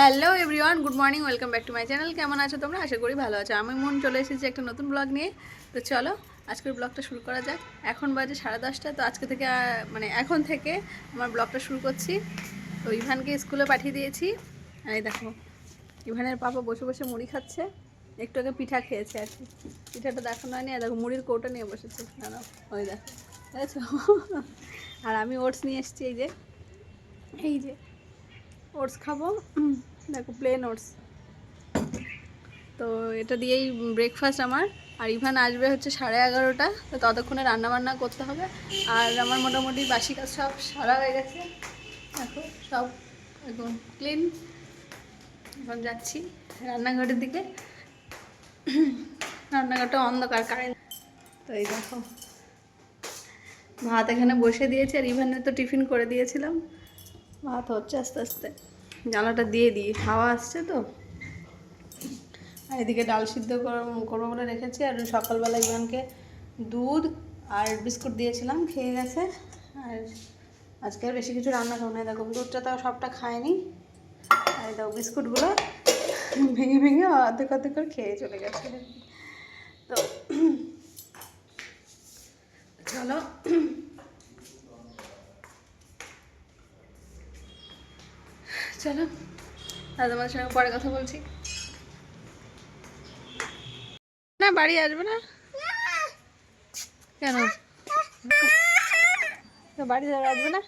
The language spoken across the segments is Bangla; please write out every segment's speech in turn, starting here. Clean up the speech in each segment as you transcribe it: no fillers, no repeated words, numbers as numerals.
Hello everyone, good morning, welcome back to my channel. কেমন আছো তোমরা? আশা করি ভালো আছো। আমি মন চলে এসেছি একটা নতুন ব্লগ নিয়ে। তো চলো আজকের ব্লগটা শুরু করা যাক। এখন বাজে 10:30। তো আজকে থেকে এখন থেকে আমার ব্লগটা শুরু করছি। তো ইভানকে স্কুলে পাঠিয়ে দিয়েছি। আর এই দেখো ইভানের পাপা বসে বসে মুড়ি খাচ্ছে। একটু আগে পিঠা খেয়েছে আর কি। পিঠাটা দেখানো হয়নি। আর দেখো মুড়ির কৌটা নিয়ে বসেছে। না ওই দেখো, দেখেছো? আর আমি ওটস নিয়ে এসেছি। এই যে ওটস খাবো। দেখো প্লেন ওটস। তো এটা দিয়েই ব্রেকফাস্ট আমার। আর ইভান আসবে হচ্ছে 11:30। তো ততক্ষণে রান্নাবান্না করতে হবে। আর আমার মোটামুটি বাসি কাজ সব সারা হয়ে গেছে। দেখো সব একদম ক্লিন। এখন যাচ্ছি রান্নাঘরের দিকে। রান্নাঘরটা অন্ধকার, কারেন্ট। তো এই দেখো ভাত এখানে বসে দিয়েছি। আর ইভানের তো টিফিন করে দিয়েছিলাম। ভাত হচ্ছে আস্তে আস্তে। জানলাটা দিয়ে দিই, হাওয়া আসছে তো। আর এদিকে ডাল সিদ্ধ করবো বলে রেখেছি। আর সকালবেলা ইভানকে দুধ আর বিস্কুট দিয়েছিলাম, খেয়ে গেছে। আর আজকে আর বেশি কিছু রান্না করবো না। দেখো দুধটা তাও সবটা খায়নি। আর দেখো বিস্কুটগুলো ভেঙে ভেঙে অর্ধেক অর্ধেক করে খেয়ে চলে গেছে। তো চলো চলো আর তোমাদের সঙ্গে পরে কথা বলছি। না বাড়ি আসবে না কেন? তো বাড়ি যাবে, আসবে না?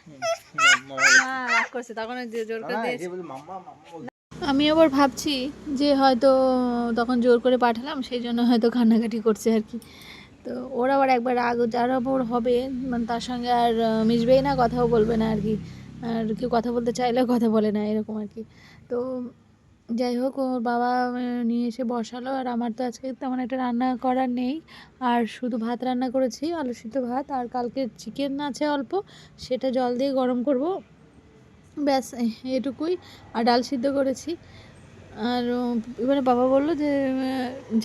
না রাগ করছে, তখন জোর করে দিয়েছে। আমি আবার ভাবছি যে হয়তো তখন জোর করে পাঠালাম, সেই জন্য হয়তো কান্নাকাটি করছে আর কি। তো ওর আবার একবার রাগ যার ওর হবে, মানে তার সঙ্গে আর মিশবেই না, কথাও বলবে না আর কি। আর কেউ কথা বলতে চাইলেও কথা বলে না, এরকম আর কি। তো যাই হোক, ওর বাবা নিয়ে এসে বসালো। আর আমার তো আজকে তেমন একটা রান্না করার নেই। আর শুধু ভাত রান্না করেছি, আলু সিদ্ধ ভাত। আর কালকে চিকেন আছে অল্প, সেটা জল দিয়ে গরম করব, ব্যাস এটুকুই। আর ডাল সিদ্ধ করেছি। আর এবারে বাবা বললো যে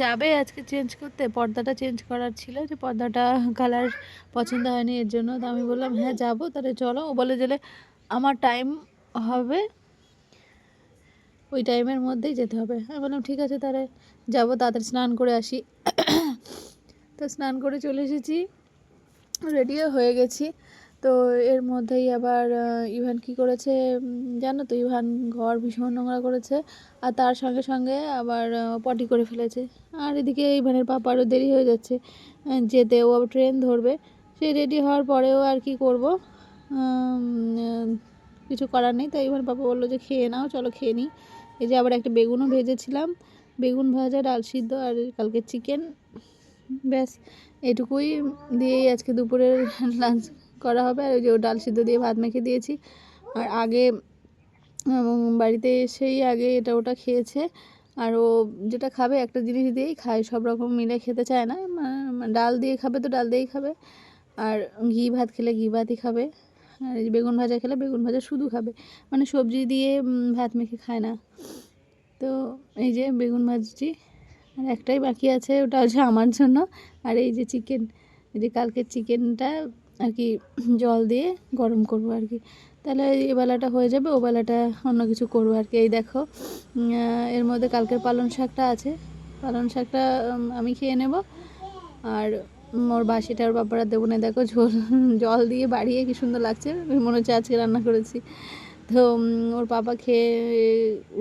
যাবে আজকে চেঞ্জ করতে, পর্দাটা চেঞ্জ করার ছিল, যে পর্দাটা কালার পছন্দ হয়নি এর জন্য। তো আমি বললাম হ্যাঁ যাবো, তাহলে চলো। ও বলে যে আমার টাইম হবে, ওই টাইমের মধ্যেই যেতে হবে। আমি বললাম ঠিক আছে, তাহলে যাবো, তাড়াতাড়ি স্নান করে আসি। তো স্নান করে চলে এসেছি, রেডিও হয়ে গেছি। তো এর মধ্যেই আবার ইভান কি করেছে জানো তো? ইভান ঘর ভীষণ নোংরা করেছে। আর তার সঙ্গে সঙ্গে আবার পটি করে ফেলেছে। আর এদিকে ইভানের পাপারও দেরি হয়ে যাচ্ছে যেতে, ও আবার ট্রেন ধরবে। সে রেডি হওয়ার পরেও আর কি করব, কিছু করার নেই। তাই ইভান পাপা বললো যে খেয়ে নাও, চলো খেয়ে নিই। এই যে আবার একটা বেগুনও ভেজেছিলাম, বেগুন ভাজা, ডাল সিদ্ধ আর কালকে চিকেন, ব্যাস এটুকুই দিয়েই আজকে দুপুরের লাঞ্চ করা হবে। আর ওই যে ডাল সিদ্ধ দিয়ে ভাত মেখে দিয়েছি। আর আগে বাড়িতে এসেই আগে এটা ওটা খেয়েছে। আর ও যেটা খাবে একটা জিনিস দিয়েই খায়, সব রকম মিলে খেতে চায় না। ডাল দিয়ে খাবে তো ডাল দিয়েই খাবে, আর ঘি ভাত খেলে ঘি ভাতই খাবে। আর এই বেগুন ভাজা খেলে বেগুন ভাজা শুধু খাবে, মানে সবজি দিয়ে ভাত মেখে খায় না। তো এই যে বেগুন ভাজছি, আর একটাই বাকি আছে, ওটা হচ্ছে আমার জন্য। আর এই যে চিকেন, এই যে কালকের চিকেনটা আর কি জল দিয়ে গরম করবো আর কি। তাহলে এই বেলাটা হয়ে যাবে, ও বেলাটা অন্য কিছু করবো আর কি। এই দেখো এর মধ্যে কালকের পালং শাকটা আছে, পালং শাকটা আমি খেয়ে নেব। আর ওর বাসিটা ওর বাবারা দেবো না। দেখো ঝোল জল দিয়ে বাড়িয়ে কি সুন্দর লাগছে, মনে হচ্ছে আজকে রান্না করেছি। তো ওর পাপা খেয়ে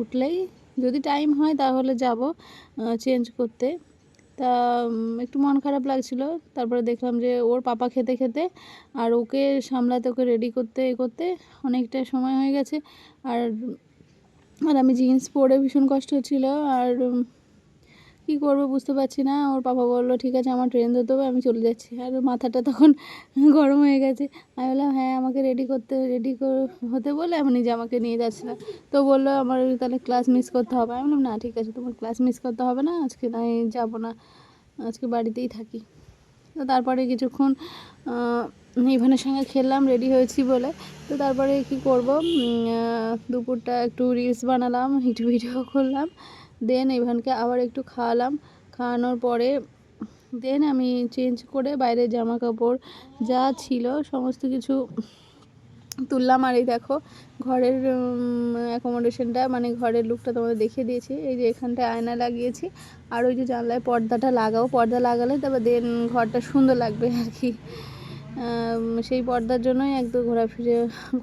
উঠলেই যদি টাইম হয় তাহলে যাব চেঞ্জ করতে। তা একটু মন খারাপ লাগছিল। তারপরে দেখলাম যে ওর পাপা খেতে খেতে আর ওকে সামলাতে, ওকে রেডি করতে করতে অনেকটা সময় হয়ে গেছে। আর আর আমি জিন্স পরে ভীষণ কষ্ট হচ্ছিল। আর কী করবো বুঝতে পারছি না। ওর পাপা বললো ঠিক আছে আমার ট্রেন ধরতে হবে, আমি চলে যাচ্ছি। আর মাথাটা তখন গরম হয়ে গেছে। আমি বললাম হ্যাঁ আমাকে রেডি হতে বলে আমি নিজে আমাকে নিয়ে যাচ্ছিলাম। তো বললো আমার তাহলে ক্লাস মিস করতে হবে। আমি বললাম না ঠিক আছে, তোমার ক্লাস মিস করতে হবে না, আজকে নাই যাবো না, আজকে বাড়িতেই থাকি। তো তারপরে কিছুক্ষণ ইভানের সঙ্গে খেললাম রেডি হয়েছি বলে। তো তারপরে কি করব, দুপুরটা একটু রিলস বানালাম, একটু ভিডিও করলাম। দেন ইভানকে আবার একটু খাওয়ালাম। খাওয়ানোর পরে দেন আমি চেঞ্জ করে বাইরে জামা কাপড় যা ছিল সমস্ত কিছু তুললাম। আর এই দেখো ঘরের অ্যাকোমোডেশনটা, মানে ঘরের লুকটা তোমাদের দেখিয়ে দিয়েছি। এই যে এখানটায় আয়না লাগিয়েছি, আর ওই যে জানলায় পর্দাটা লাগাও, পর্দা লাগালে তবে দেন ঘরটা সুন্দর লাগবে আর কি। সেই পর্দার জন্যই একদম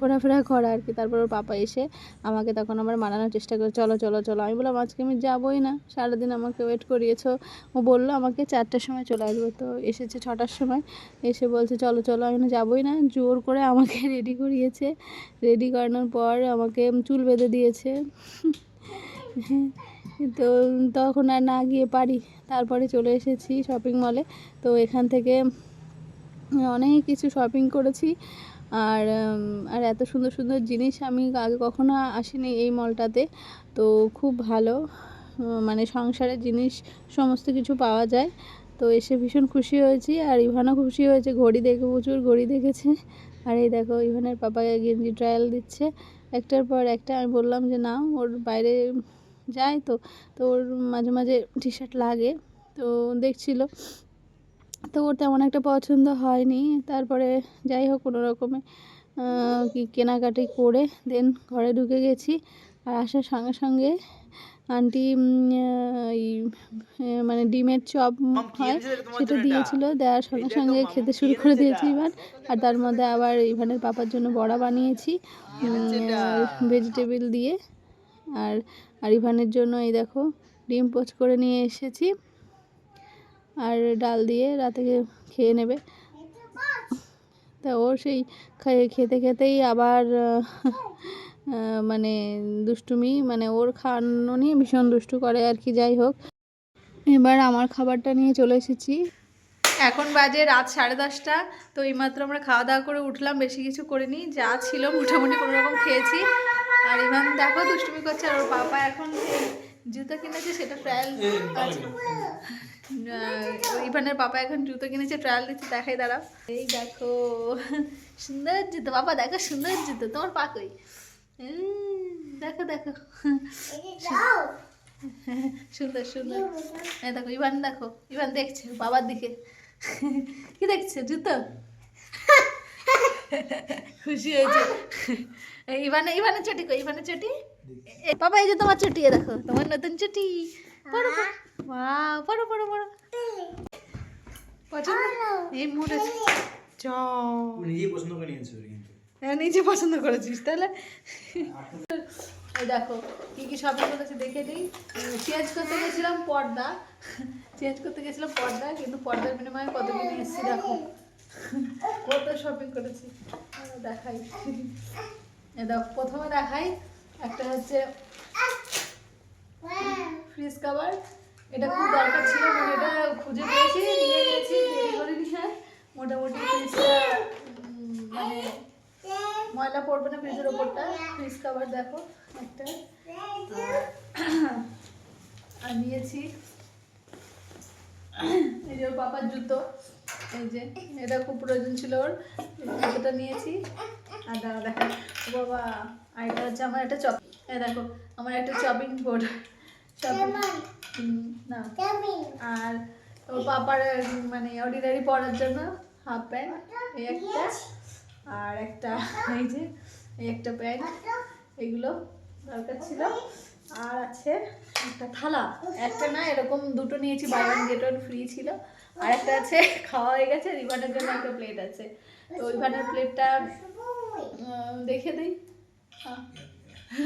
ঘোরাফেরা করা আর কি। তারপর ওর পাপা এসে আমাকে তখন আবার মানানোর চেষ্টা করে, চলো চলো চলো। আমি বললাম আজকে আমি যাবোই না, সারাদিন আমাকে ওয়েট করিয়েছো। ও বললো আমাকে 4টার সময় চলে আসবো, তো এসেছে 6টার সময়। এসে বলছে চলো চলো, আমি যাবোই না। জোর করে আমাকে রেডি করিয়েছে। রেডি করানোর পর আমাকে চুল বেঁধে দিয়েছে। তো তখন আর না গিয়ে পারি। তারপরে চলে এসেছি শপিং মলে। তো এখান থেকে অনেক কিছু শপিং করেছি। আর আর এত সুন্দর সুন্দর জিনিস আমি আগে কখনো আসিনি এই মলটাতে। তো খুব ভালো, মানে সংসারের জিনিস সমস্ত কিছু পাওয়া যায়। তো এসে ভীষণ খুশি হয়েছি, আর ইভানও খুশি হয়েছে। ঘড়ি দেখে, প্রচুর ঘড়ি দেখেছে। আর এই দেখো ইভানের পাপাকে গেঞ্জি ট্রায়াল দিচ্ছে একটার পর একটা। আমি বললাম যে না, ওর বাইরে যায় তো, তো ওর মাঝে মাঝে টি শার্ট লাগে, তো দেখছিল। তো ওর তেমন একটা পছন্দ হয়নি। তারপরে যাই হোক কোনো রকমে কেনাকাটি করে দেন ঘরে ঢুকে গেছি। আর আসার সঙ্গে সঙ্গে আন্টি মানে ডিমের চপ হয় সেটা দিয়েছিল, দেওয়ার সঙ্গে সঙ্গে খেতে শুরু করে দিয়েছি ইভান। আর তার মধ্যে আবার ইভানের পাপার জন্য বড়া বানিয়েছি ভেজিটেবল দিয়ে। আর আর ইভানের জন্য এই দেখো ডিম পোচ করে নিয়ে এসেছি, আর ডাল দিয়ে রাতে খেয়ে নেবে। তা ও সেই খেতে খেতেই আবার মানে দুষ্টুমি, মানে ওর খাওয়ানো নিয়ে ভীষণ দুষ্টু করে আর কি। যাই হোক, এবার আমার খাবারটা নিয়ে চলে এসেছি। এখন বাজে রাত 10:30। তো এইমাত্র আমরা খাওয়া দাওয়া করে উঠলাম, বেশি কিছু করিনি, যা ছিল মোটামুটি কোনো রকম খেয়েছি। আর ইভান দেখো দুষ্টুমি করছে। আর ওর পাপা এখন জুতো কিনেছে, সেটা ট্রায়াল আছে। ইভানের পাপা এখন জুতো কিনেছে, ট্রায়াল দিচ্ছে, দেখাই দাঁড়াও। এই দেখো সুন্দর জুতো, বাবা দেখো সুন্দর জুতো। তোমার পা কই? দেখো দেখো সুন্দর সুন্দর। এই দেখো ইভান, দেখো ইভান দেখছে বাবার দিকে। কি দেখছে? জুতো। খুশি হয়েছে। ইভানের চটি কই? ইভানের চটি বাবা, এই যে তোমার চটি, দেখো তোমার নতুন চটি। পড়ো পড়ো পড়ো পড়ো। পছন্দ এই মুড আছে। নিজেই পছন্দ করে নিয়েছো কিন্তু। হ্যাঁ নিজে পছন্দ করেছিস তাহলে। এই দেখো কি কি শপিং করেছি দেখে দিই। চেঞ্জ করতে গেছিলাম পর্দা, কিন্তু পর্দার বিনিময়ে কত কিনে এসেছি দেখো। কত শপিং করেছি দেখাই। দেখো প্রথমে দেখাই, একটা হচ্ছে ফ্রিজ কভার। এটা খুব দরকার ছিল, মানে এটা খুঁজে পেয়েছি, নিয়ে গেছি, দেরি করে নিয়ে। মোটামুটি ফ্রিজটা মানে ময়লা পড়বে না ফ্রিজের ওপরটা। ফ্রিজ কভার দেখো একটা। আর নিয়েছি এই যে ওর পাপার জুতো, এই যে এটা খুব প্রয়োজন ছিল ওর, জুতোটা নিয়েছি। আর দাঁড়া দেখো বাবা, আর এটা হচ্ছে আমার একটা চপ। এই দেখো আমার একটা চপিং বোর্ড, না। আর ওর পাপার মানে অর্ডিনারি পরার জন্য হাফ প্যান্ট, এই একটা, আর একটা এই যে এই একটা প্যান্ট, এগুলো দরকার ছিল। আর আছে একটা থালা, একটা না এরকম দুটো নিয়েছি, buy one get one free ছিল। আর একটা আছে খাওয়া হয়ে গেছে, রিভানের জন্য একটা প্লেট আছে। তো রিভানের প্লেটটা দেখে দিই,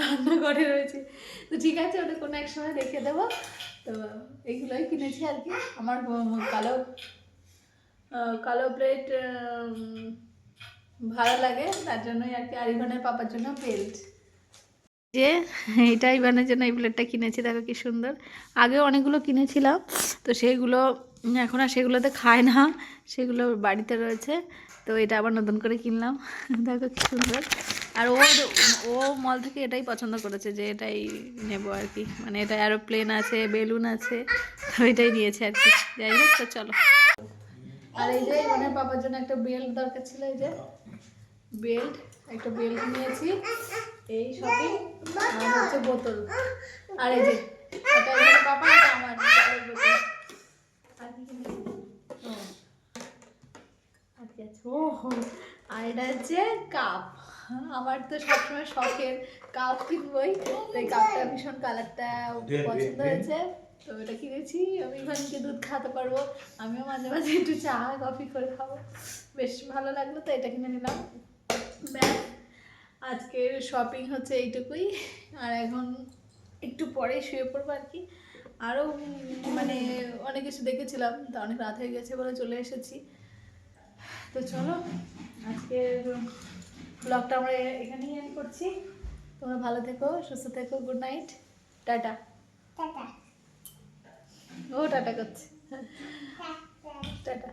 রান্নাঘরে রয়েছে। তো ঠিক আছে, ওটা কোনো এক সময় দেখে দেবো। তো এগুলোই কিনেছি আর কি। আমার কালো কালো প্লেট ভালো লাগে, তার জন্যই আর কি। আর ইভানের পাপার জন্য বেল্ট, যে এইটা ইভানের জন্য এই প্লেটটা কিনেছি। দেখো কি সুন্দর। আগে অনেকগুলো কিনেছিলাম, তো সেইগুলো এখন আর সেগুলোতে খায় না, সেগুলো বাড়িতে রয়েছে। তো এটা আবার নতুন করে কিনলাম। দেখো কি সুন্দর। আর ও মল থেকে এটাই পছন্দ করেছে, যে এটাই নেব আর কি। মানে এটা এরোপ্লেন আছে, বেলুন আছে, তো এটাই নিয়েছে আর কি। যাই হোক, তো চলো। আর এই যে ইভানের পাপার জন্য একটা বেল্ট দরকার ছিল, এই যে বেল্ট, একটা বেল্ট নিয়েছি। এই শপিং। আর হচ্ছে বোতল। আর এই যে এটা ইভানের পাপা, এটা আমার জলের বোতল। আর কি কিনেছি? আর কি আছে? ও আর এটা হচ্ছে কাপ। আমার তো সবসময় শখের কাপ কিনবই, তো এই কাপটা ভীষণ কালারটা পছন্দ হয়েছে, তো এটা কিনেছি। আমি ইভানকে দুধ খাওয়াতে পারবো, আমিও মাঝে মাঝে একটু চা কফি করে খাবো, বেশ ভালো লাগলো, তো এটা কিনে নিলাম। ব্যাস, আজকের শপিং হচ্ছে এইটুকুই। আর এখন একটু পরে শুয়ে পড়বো আর কি। আরও মানে অনেক কিছু দেখেছিলাম, তো অনেক রাত হয়ে গেছে বলে চলে এসেছি। তো চলো, আজকের ব্লগটা আমরা এখানেই এন্ড করছি। তোমরা ভালো থেকো, সুস্থ থেকো, গুড নাইট, টাটা। ও টাটা করছে, টাটা।